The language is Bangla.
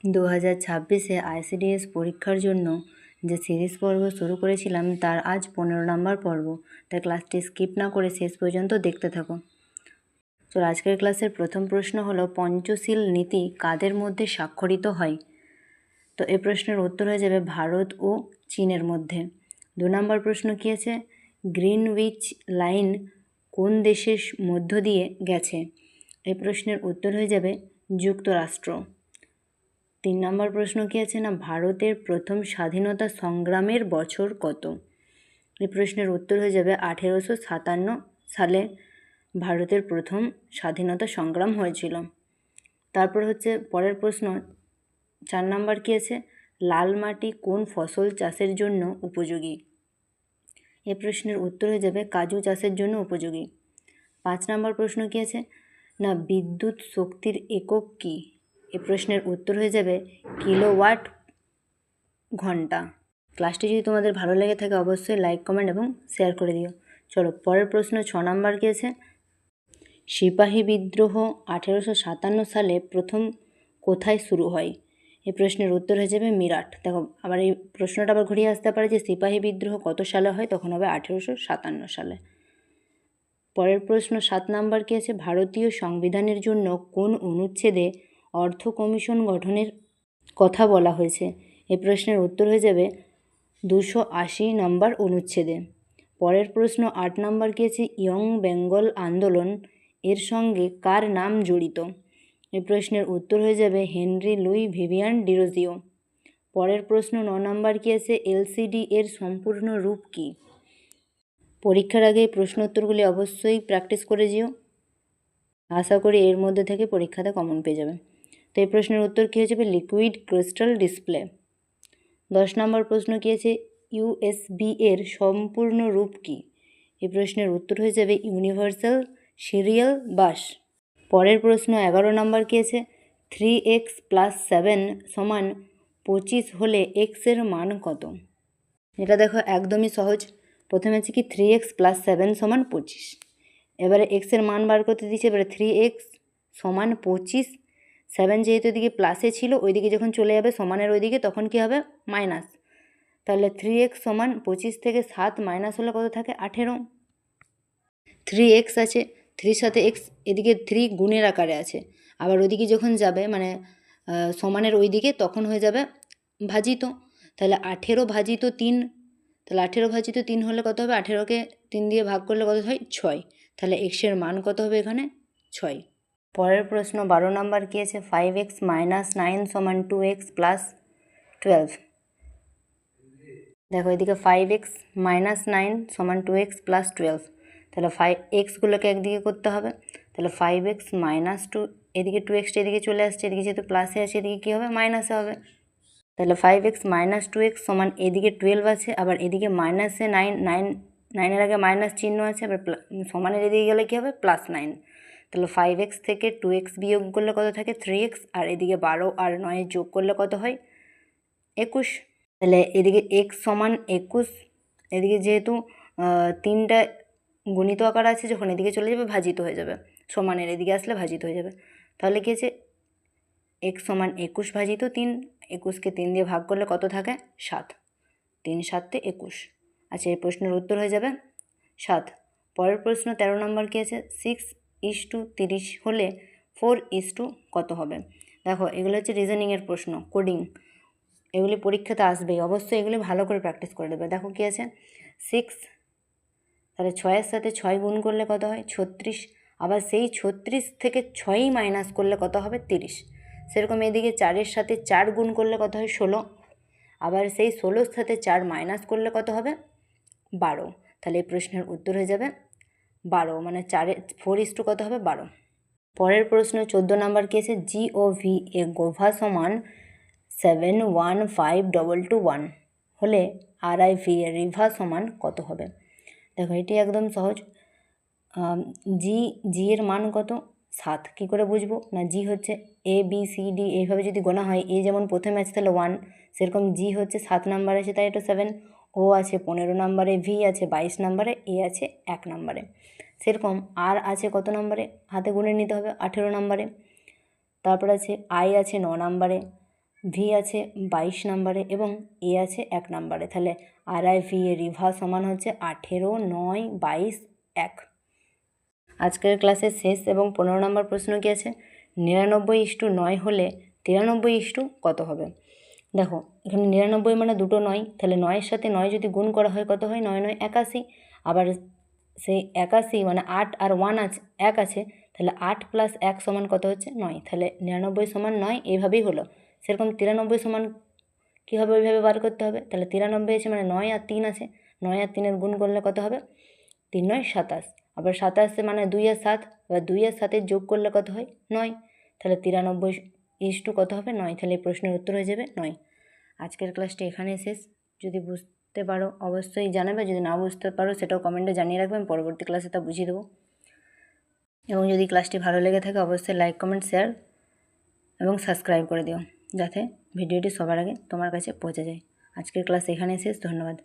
2026-এ ICDS পরীক্ষার জন্য যে সিরিজ পর্ব শুরু করেছিলাম তার আজ 15 নম্বর পর্ব, তাই ক্লাসটি স্কিপ না করে শেষ পর্যন্ত দেখতে থাকো। চলো, আজকের ক্লাসের প্রথম প্রশ্ন হলো, পঞ্চশীল নীতি কাদের মধ্যে স্বাক্ষরিত হয়? তো এই প্রশ্নের উত্তর হয়ে যাবে ভারত ও চীনের মধ্যে। 2 নম্বর প্রশ্ন কী আছে? গ্রিনউইচ লাইন কোন দেশের মধ্য দিয়ে গেছে? এই প্রশ্নের উত্তর হয়ে যাবে যুক্তরাষ্ট্র। 3 নম্বর প্রশ্ন কী আছে না, ভারতের প্রথম স্বাধীনতা সংগ্রামের বছর কত? এই প্রশ্নের উত্তর হয়ে যাবে 1857 সালে ভারতের প্রথম স্বাধীনতা সংগ্রাম হয়েছিল। তারপর হচ্ছে পরের প্রশ্ন 4 নম্বর কী আছে? লাল মাটি কোন ফসল চাষের জন্য উপযোগী? এই প্রশ্নের উত্তর হয়ে যাবে কাজু চাষের জন্য উপযোগী। 5 নম্বর প্রশ্ন কী আছে না, বিদ্যুৎ শক্তির একক কী? এই প্রশ্নের উত্তর হয়ে যাবে কিলোওয়াট ঘন্টা। ক্লাসটি যদি তোমাদের ভালো লেগে থাকে অবশ্যই লাইক, কমেন্ট এবং শেয়ার করে দিও। চলো, পরের প্রশ্ন 6 নম্বর কী আছে? সিপাহী বিদ্রোহ 1857 সালে প্রথম কোথায় শুরু হয়? এই প্রশ্নের উত্তর হয়ে যাবে মিরাট। দেখো, আবার এই প্রশ্নটা আবার ঘুরিয়ে আসতে পারে যে সিপাহী বিদ্রোহ কত সালে হয়, তখন হবে 1857 সালে। পরের প্রশ্ন 7 নম্বর কী আছে? ভারতীয় সংবিধানের জন্য কোন অনুচ্ছেদে অর্থ কমিশন গঠনের কথা বলা হয়েছে? এই প্রশ্নের উত্তর হয়ে যাবে 280 নম্বর অনুচ্ছেদে। পরের প্রশ্ন 8 নম্বর কী আছে? ইয়ং বেঙ্গল আন্দোলন এর সঙ্গে কার নাম জড়িত? এই প্রশ্নের উত্তর হয়ে যাবে হেনরি লুই ভিভিয়ান ডিরোজিও। পরের প্রশ্ন 9 নম্বর কী আছে? এলসিডি এর সম্পূর্ণ রূপ কী? পরীক্ষার আগে প্রশ্ন উত্তরগুলি অবশ্যই প্র্যাকটিস করে যেও, আশা করি এর মধ্যে থেকে পরীক্ষাতে কমন পেয়ে যাবে। তো এই প্রশ্নের উত্তর কী হয়ে যাবে? Liquid crystal display. 10 নম্বর প্রশ্ন কী আছে? ইউএসবি এর সম্পূর্ণ রূপ কী? এই প্রশ্নের উত্তর হয়ে যাবে ইউনিভার্সাল সিরিয়াল বাস। পরের প্রশ্ন 11 নম্বর কী আছে? 3x + 7 = 25 হলে x এর মান কত? এটা দেখো একদমই সহজ। প্রথমে আছে কি 3x + 7 = 25। এবারে x এর মান বার করতে দিচ্ছে। এবারে 3x = 25, 7 যেহেতু এদিকে প্লাসে ছিল ওইদিকে যখন চলে যাবে সমানের ওইদিকে তখন কি হবে? মাইনাস। তাহলে 3x = 25 থেকে 7 মাইনাস হলে কত থাকে? 18। 3x আছে, 3 সাথে x এদিকে 3 গুণের আকারে আছে, আবার ওইদিকে যখন যাবে মানে সমানের ওইদিকে তখন হয়ে যাবে ভাজিত। তাহলে 18 ভাজিত 3, তাহলে 18 ভাজিত 3 হলে কত হবে? 18কে 3 দিয়ে ভাগ করলে কত হয়? 6। তাহলে x এর মান কত হবে এখানে? 6। পরের প্রশ্ন 12 নম্বর কী আছে? 5x - 9 = 2x + 12। দেখো এদিকে 5x - 9 = 2x + 12। তাহলে 5xগুলোকে একদিকে করতে হবে। তাহলে 5x - 2, এদিকে 2xটা এদিকে চলে আসছে, এদিকে যেহেতু প্লাসে আছে এদিকে কী হবে? মাইনাসে হবে। তাহলে 5x - 2x = এদিকে 12 আছে, আবার এদিকে মাইনাসে 9 এর আগে মাইনাস চিহ্ন আছে, আবার সমানের এদিকে গেলে কী হবে? +9। তাহলে 5x থেকে 2x বিয়োগ করলে কত থাকে? 3x, আর এদিকে 12 আর 9 যোগ করলে কত হয়? 21। তাহলে এদিকে x = 21, এদিকে যেহেতু 3টা গুণিত আকার আছে যখন এদিকে চলে যাবে ভাজিত হয়ে যাবে, সমানের এদিকে আসলে ভাজিত হয়ে যাবে। তাহলে কী আছে? x = 21 ভাজিত 3, 21কে 3 দিয়ে ভাগ করলে কত থাকে? 7। 3 × 7 = 21। আচ্ছা, এই প্রশ্নের উত্তর হয়ে যাবে 7। পরের প্রশ্ন 13 নম্বর কী আছে? 6:30 হলে 4: কত হবে? দেখো এগুলো হচ্ছে রিজনিংয়ের প্রশ্ন, কোডিং, এগুলি পরীক্ষাতে আসবেই, অবশ্যই এগুলি ভালো করে প্র্যাকটিস করে দেবে। দেখো কী আছে? 6, তাহলে 6-এর সাথে 6 গুণ করলে কত হয়? 36, আবার সেই 36 থেকে 6 মাইনাস করলে কত হবে? 30। সেরকম এদিকে 4-এর সাথে 4 গুণ করলে কত হয়? 16, আবার সেই 16-র সাথে 4 মাইনাস করলে কত হবে? 12। তাহলে এই প্রশ্নের উত্তর হয়ে যাবে 12, মানে 4 কত হবে? 12। পরের প্রশ্ন 14 নম্বর কী আছে? GOV এ গোভা সমান 71522 হলে RIV এ রিভা সমান কত হবে? দেখো এটি একদম সহজ। জি এর মান কত? 7। কী করে বুঝবো? না, জি হচ্ছে ABCD এইভাবে যদি গোনা হয়, এ যেমন প্রথমে আছে তাহলে 1, সেরকম জি হচ্ছে 7 নাম্বার আছে তাই এটা 7, ও আছে 15 নম্বরে, ভি আছে 22 নম্বরে, এ আছে 1 নম্বরে। সেরকম আর আছে কত নম্বরে? হাতে গুনে নিতে হবে 18 নম্বরে। তারপর আছে আই আছে 9 নম্বরে, ভি আছে 22 নম্বরে এবং এ আছে 1 নম্বরে। তাহলে RIV এর রিভা সমান হচ্ছে 18, 9, 22, 1। আজকের ক্লাসের শেষ এবং 15 নম্বর প্রশ্ন কি আছে, 99:9 হলে 93 কত হবে? দেখো এখানে 99 মানে দুটো 9, তাহলে 9-এর সাথে 9 যদি গুণ করা হয় কত হয়? 9 9 81। আবার সেই 81 মানে 8 আর 1 আছে 1 আছে, তাহলে 8 + 1 সমান কত হচ্ছে? 9। তাহলে 99 সমান 9, এইভাবেই হলো। সেরকম 93 সমান কী হবে, ওইভাবে বার করতে হবে। তাহলে 93 আছে মানে 9 আর 3 আছে, 9 আর 3-এর গুণ করলে কত হবে? 3 9 27। আবার 27 মানে 2 আর 7, এবার 2 আর 7-এর যোগ করলে কত হয়? 9। তাহলে 93 কত হবে? 9। তাহলে এই প্রশ্নের উত্তর হয়ে যাবে 9। আজকের ক্লাসটি এখানেই শেষ। যদি বুঝতে পারো অবশ্যই জানাবে, যদি না বুঝতে পারো সেটাও কমেন্টে জানিয়ে রাখবেন, পরবর্তী ক্লাসে তা বুঝিয়ে দেবো। এবং যদি ক্লাসটি ভালো লেগে থাকে অবশ্যই লাইক, কমেন্ট, শেয়ার এবং সাবস্ক্রাইব করে দিও, যাতে ভিডিওটি সবার আগে তোমার কাছে পৌঁছে যায়। আজকের ক্লাস এখানেই শেষ। ধন্যবাদ।